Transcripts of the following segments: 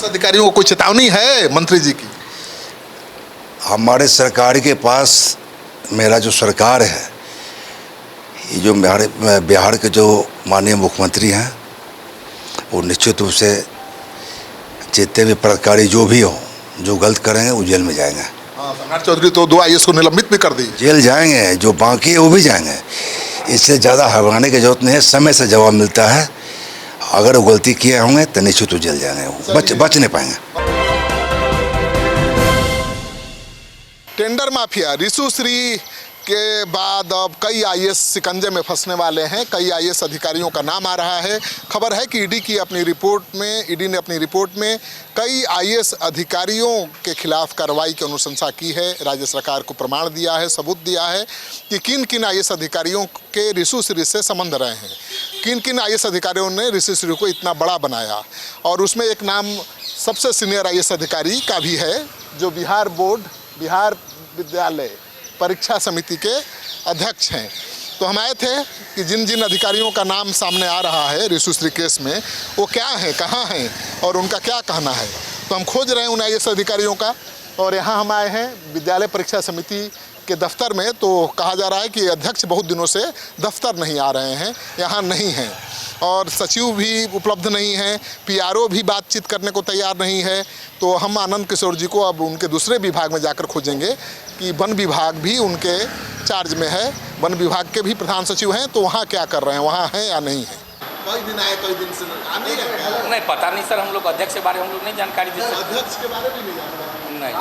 अधिकारियों को कोई चेतावनी है मंत्री जी की? हमारे सरकार के पास मेरा जो सरकार है, ये जो बिहार के जो माननीय मुख्यमंत्री हैं, वो निश्चित रूप से जितने भी पदाधिकारी जो भी हो, जो गलत करेंगे वो जेल में जाएंगे। सम्राट चौधरी तो 2 IAS को निलंबित भी कर दी। जेल जाएंगे, जो बाकी है वो भी जाएंगे। इससे ज़्यादा घबराने की जरूरत नहीं है, समय से जवाब मिलता है। अगर वो गलती किए होंगे तो निश्चित वो जेल जाएंगे, वो बच नहीं पाएंगे। टेंडर माफिया रिशु श्री के बाद अब कई IAS शिकंजे में फंसने वाले हैं। कई IAS अधिकारियों का नाम आ रहा है। खबर है कि ईडी ने अपनी रिपोर्ट में कई IAS अधिकारियों के खिलाफ कार्रवाई की अनुशंसा की है। राज्य सरकार को प्रमाण दिया है, सबूत दिया है कि किन किन IAS अधिकारियों के रिशु श्री से संबंध रहे हैं, किन किन IAS अधिकारियों ने रिशु श्री को इतना बड़ा बनाया। और उसमें एक नाम सबसे सीनियर IAS अधिकारी का भी है, जो बिहार विद्यालय परीक्षा समिति के अध्यक्ष हैं। तो हम आए थे कि जिन जिन अधिकारियों का नाम सामने आ रहा है रिशु श्री केस में, वो क्या है, कहाँ हैं और उनका क्या कहना है। तो हम खोज रहे हैं उन IAS अधिकारियों का। और यहाँ हम आए हैं विद्यालय परीक्षा समिति के दफ्तर में। तो कहा जा रहा है कि अध्यक्ष बहुत दिनों से दफ्तर नहीं आ रहे हैं, यहाँ नहीं हैं, और सचिव भी उपलब्ध नहीं है, PRO भी बातचीत करने को तैयार नहीं है। तो हम आनंद किशोर जी को अब उनके दूसरे विभाग में जाकर खोजेंगे कि वन विभाग भी उनके चार्ज में है, वन विभाग के भी प्रधान सचिव हैं, तो वहाँ क्या कर रहे हैं, वहाँ हैं या नहीं है। कई दिन आए, कई दिन से नहीं पता नहीं सर, हम लोग अध्यक्ष के बारे में हम लोग नहीं जानकारी दे सकते। अध्यक्ष के बारे में नहीं जानते? नहीं,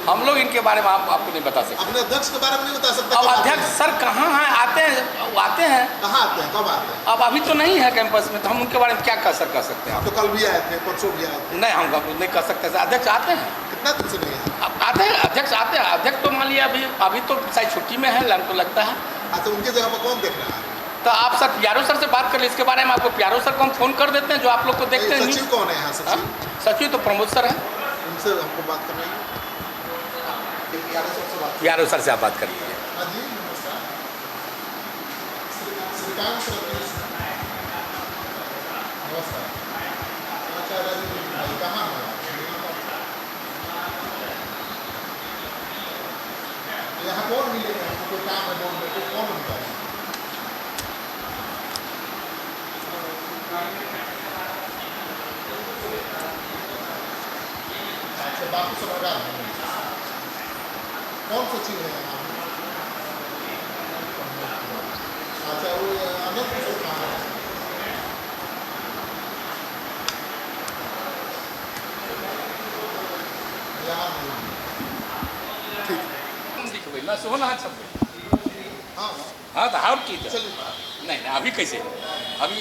हम लोग इनके बारे में आपको नहीं बता सकते। अपने अध्यक्ष के बारे में नहीं बता सकते? अब अध्यक्ष सर कहाँ हैं, आते हैं? कहाँ आते हैं, कब आते हैं? अब अभी तो नहीं है कैंपस में, तो हम उनके बारे में क्या कर सकते हैं? तो कल भी आए थे, परसों भी आए थे। नहीं, हम नहीं कर सकते सर। अध्यक्ष आते हैं। कितना दिन से नहीं है? अब आते हैं, अध्यक्ष आते हैं। अध्यक्ष तो मान लिया अभी तो शायद छुट्टी में है, हमको लगता है। अच्छा, उनके जगह पर कौन देख रहा है? तो आप सर PRO सर से बात कर ले इसके बारे में। आपको PRO सर को हम फोन कर देते हैं, जो आप लोग को देखते हैं। सचिव कौन है यहाँ? सचिव तो प्रमोद सर है। उनसे हमको बात करना है। PRO सर से आप बात कर लीजिए। हाँ जी, नमस्कार। श्रीकांत सर, नमस्कार। आचार्य जी भाई कहाँ हैं? यहाँ कौन मिलेगा? हमको कोई काम है बोल रहे, कौन मिलता है? अच्छा, बापू सभागार कौन सचिव है यहाँ? अच्छा, वो अनंत किशोर कहाँ है? यहाँ नहीं। ठीक, मैं सोना है सब। हाँ हाँ तो और की नहीं, अभी कैसे, अभी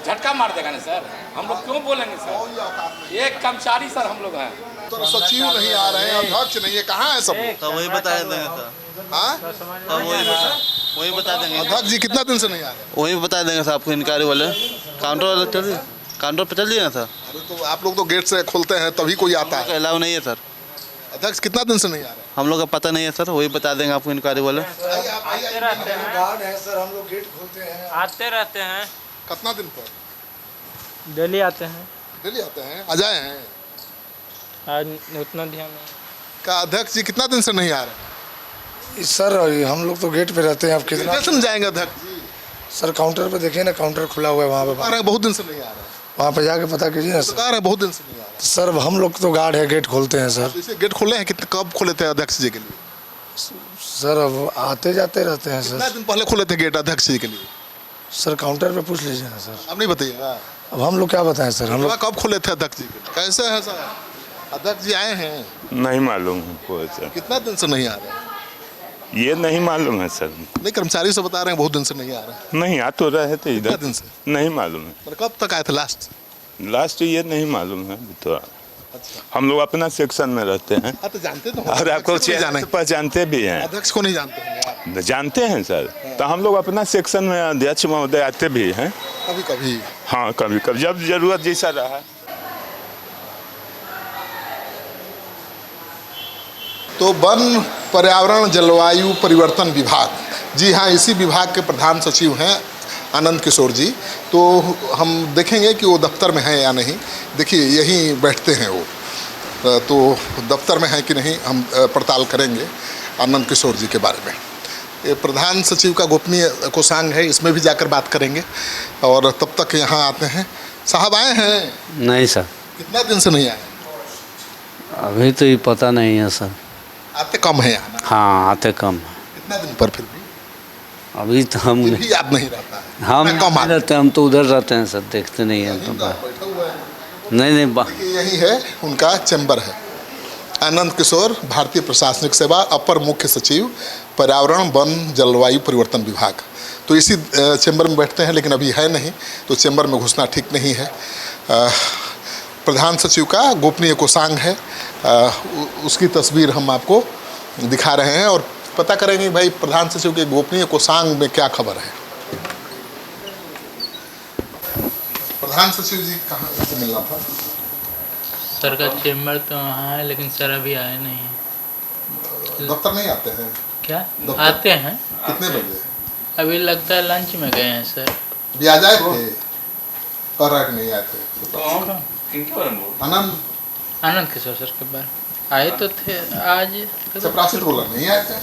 झटका मार देगा ना सर। हम लोग क्यों बोलेंगे सर? एक कर्मचारी सर हम लोग हैं। तो सचिव नहीं आ रहे हैं, अध्यक्ष नहीं है, कहाँ है सब? तो वही बता देंगे सर। हाँ, वही बता देंगे। अध्यक्ष जी कितना दिन से नहीं आ रहे? वही बता देंगे सर आपको। इंक्वायरी वाले काउंटर पर चलिए ना सर। अरे तो आप लोग तो गेट से खोलते हैं तभी कोई आता है। अलाउ नहीं है सर। अध्यक्ष कितना दिन से नहीं आ रहे? हम लोग का पता नहीं है सर, वही बता देंगे आपको इंक्वायरी वाले। आते रहते हैं, गार्ड है सर, हम लोग गेट खोलते हैं। आते रहते हैं। कितना दिन पर? डेली आते हैं। डेली आते हैं, आ जाए हैं। आज उतना ध्यान नहीं। का अध्यक्ष जी कितना दिन से नहीं आ रहे? सर हम लोग तो गेट पे रहते हैं। अब कितना दिन जाएंगे अध्यक्ष जी? सर काउंटर पे देखिए ना, काउंटर खुला हुआ है वहाँ पे। आ रहे बहुत दिन से नहीं आ रहे? वहाँ पे जाके पता कीजिए ना तो सर। कह रहे हैं बहुत दिन से नहीं आ रहे। सर हम लोग तो गार्ड है, गेट खोलते हैं सर। इसे गेट खोले हैं? कितने कब खोले थे अध्यक्ष जी के लिए? सर अब आते जाते रहते हैं कितना सर। दिन पहले खोले थे गेट अध्यक्ष जी के लिए? सर काउंटर पे पूछ लीजिए ना सर। अब नहीं बताइएगा? अब हम लोग क्या बताएं सर। हम लोग कब खोले थे अध्यक्ष जी के लिए? कैसे है सर? अध्यक्ष जी आए हैं? नहीं मालूम हमको सर। कितना दिन से नहीं आ रहे? ये नहीं मालूम है सर। नहीं, कर्मचारी से बता रहे हैं बहुत दिन से नहीं आ रहे। नहीं आ तो रहे थे कितना इधर। दिन से? नहीं मालूम है। पर कब तक आए थे लास्ट ये नहीं मालूम है तो। अच्छा, हम लोग अपना सेक्शन में रहते हैं। हाँ तो जानते तो और आपको जाने पहचानते भी हैं। अध्यक्ष को नहीं जानते हैं? जानते हैं सर। तो हम लोग अपना सेक्शन में अध्यक्ष महोदय आते भी हैं कभी कभी। हाँ, कभी कभी जब जरूरत जैसा रहा। तो वन पर्यावरण जलवायु परिवर्तन विभाग, जी हाँ, इसी विभाग के प्रधान सचिव हैं आनंद किशोर जी, तो हम देखेंगे कि वो दफ्तर में हैं या नहीं। देखिए यहीं बैठते हैं वो, तो दफ्तर में हैं कि नहीं हम पड़ताल करेंगे आनंद किशोर जी के बारे में। ये प्रधान सचिव का गोपनीय कोषांग है, इसमें भी जाकर बात करेंगे। और तब तक यहाँ आते हैं, साहब आए हैं? नहीं सर, कितना दिन से नहीं आए? अभी तो ये पता नहीं है सर। आते कम है यहाँ ना? हाँ, आते कम है। कितना दिन पर फिर भी? अभी तो हम फिर भी याद नहीं रहता है। हम कम नहीं रहते, हम तो उधर रहते हैं सर, देखते नहीं हैं तो बैठा हुआ है। नहीं यही है उनका चैम्बर है। आनंद किशोर, भारतीय प्रशासनिक सेवा, अपर मुख्य सचिव, पर्यावरण वन जलवायु परिवर्तन विभाग। तो इसी चैम्बर में बैठते हैं, लेकिन अभी है नहीं, तो चैम्बर में घुसना ठीक नहीं है। प्रधान सचिव का गोपनीय कोषांग है, उसकी तस्वीर हम आपको दिखा रहे हैं और पता करेंगे भाई प्रधान सचिव के गोपनीय कोषांग में क्या खबर है। प्रधान सचिव जी कहाँ से मिलना था? सर का चेम्बर तो वहाँ है, लेकिन सर अभी आए नहीं हैं। दफ्तर नहीं आते हैं क्या? दफ्तर? आते हैं। कितने बजे? अभी लगता है लंच में गए हैं सर। अभी आ जाए थे, कर रहा कि नहीं आए थे? तो हम किनके बारे में बोल? आनंद आनंद किशोर सर के बारे आए तो थे आज। चपरासी बोला नहीं आए थे?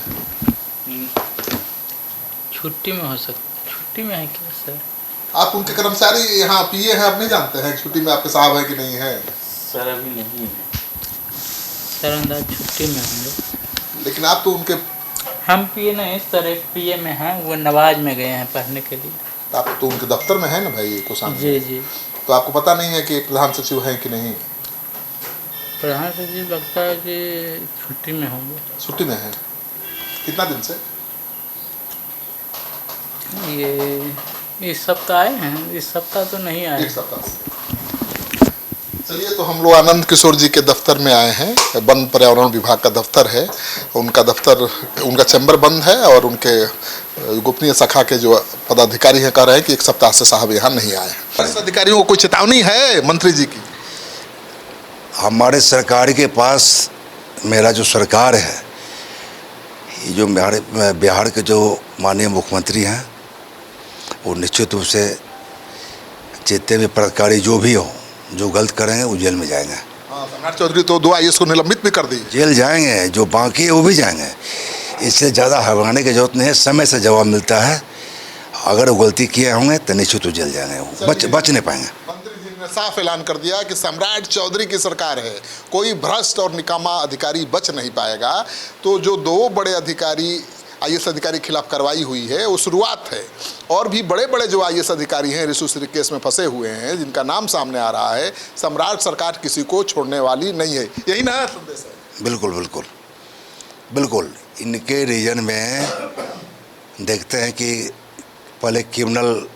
छुट्टी में हो सकता, छुट्टी में है क्या सर? आप उनके कर्मचारी यहाँ पीए हैं, आप नहीं जानते हैं छुट्टी में आपके साहब है कि नहीं है? सर अभी नहीं है सर, अंदाज छुट्टी में होंगे। लेकिन आप तो उनके, हम पीए नहीं सर, एक पीए में हैं, वो नवाज में गए हैं पढ़ने के लिए। आप तो उनके दफ्तर में है ना भाई कोषांग? जी जी। तो आपको पता नहीं है कि प्रधान सचिव हैं कि नहीं? प्रधान सचिव लगता है कि छुट्टी में होंगे। छुट्टी में है? कितना दिन से? ये इस सप्ताह आए हैं, इस सप्ताह तो नहीं आए। एक सप्ताह से। चलिए, तो हम लोग आनंद किशोर जी के दफ्तर में आए हैं। वन पर्यावरण विभाग का दफ्तर है, उनका दफ्तर, उनका चैम्बर बंद है और उनके गोपनीय शाखा के जो पदाधिकारी हैं कह रहे हैं कि एक सप्ताह से साहब यहाँ नहीं आए। अधिकारियों को कोई चेतावनी है मंत्री जी की? हमारे सरकार के पास, मेरा जो सरकार है, ये जो बिहार के जो माननीय मुख्यमंत्री हैं, वो निश्चित रूप से जितने भी पदाधिकारी जो भी हो, जो गलत करेंगे वो जेल में जाएंगे। सम्राट चौधरी तो 2 IAS को निलंबित भी कर दी। जेल जाएंगे, जो बाकी है वो भी जाएंगे। इससे ज़्यादा घबराने की जरूरत नहीं है, समय से जवाब मिलता है। अगर वो गलती किए होंगे तो निश्चित वो जेल जाएंगे, वो बच नहीं पाएंगे। मंत्री जी ने साफ ऐलान कर दिया कि सम्राट चौधरी की सरकार है, कोई भ्रष्ट और निकामा अधिकारी बच नहीं पाएगा। तो जो 2 बड़े अधिकारी, IAS अधिकारी के खिलाफ कार्रवाई हुई है, वो शुरुआत है। और भी बड़े बड़े जो IAS अधिकारी हैं रिश्वत केस में फंसे हुए हैं, जिनका नाम सामने आ रहा है, सम्राट सरकार किसी को छोड़ने वाली नहीं है। यही ना संदेश है? बिल्कुल बिल्कुल बिल्कुल। इनके रीजन में देखते हैं कि पहले क्रिमिनल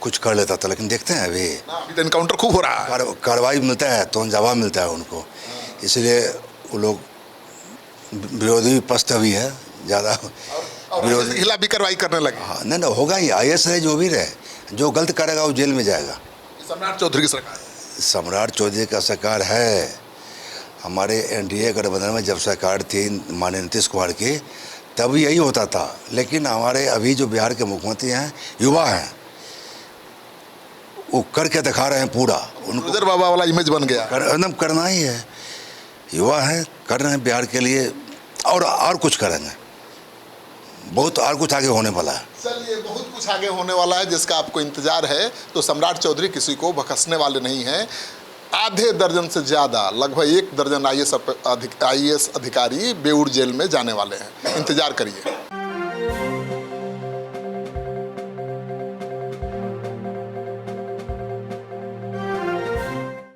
कुछ कर लेता था, लेकिन देखते हैं अभी तो इनकाउंटर खूब हो रहा है, कार्रवाई मिलता है तो जवाब मिलता है उनको। इसलिए वो लोग विरोधी पस्त भी है ज़्यादा, विरोधी के खिलाफ भी कार्रवाई करने लगे। हाँ, नहीं होगा ही। IAS रहे जो भी रहे, जो गलत करेगा वो जेल में जाएगा। सम्राट चौधरी की सरकार, सम्राट चौधरी का सरकार है। हमारे NDA गठबंधन में जब सरकार थी माननीय नीतीश कुमार की, तब यही होता था। लेकिन हमारे अभी जो बिहार के मुख्यमंत्री हैं, युवा हैं, वो करके दिखा रहे हैं पूरा। उनको बाबा वाला इमेज बन गया, एकदम करना ही है। युवा हैं, कर रहे हैं बिहार के लिए, और कुछ करेंगे। बहुत और कुछ आगे होने वाला है। चलिए, बहुत कुछ आगे होने वाला है जिसका आपको इंतजार है। तो सम्राट चौधरी किसी को बख्शने वाले नहीं हैं। आधे दर्जन से ज़्यादा, लगभग 1 दर्जन IAS अधिकारी बेऊर जेल में जाने वाले हैं। इंतजार करिए।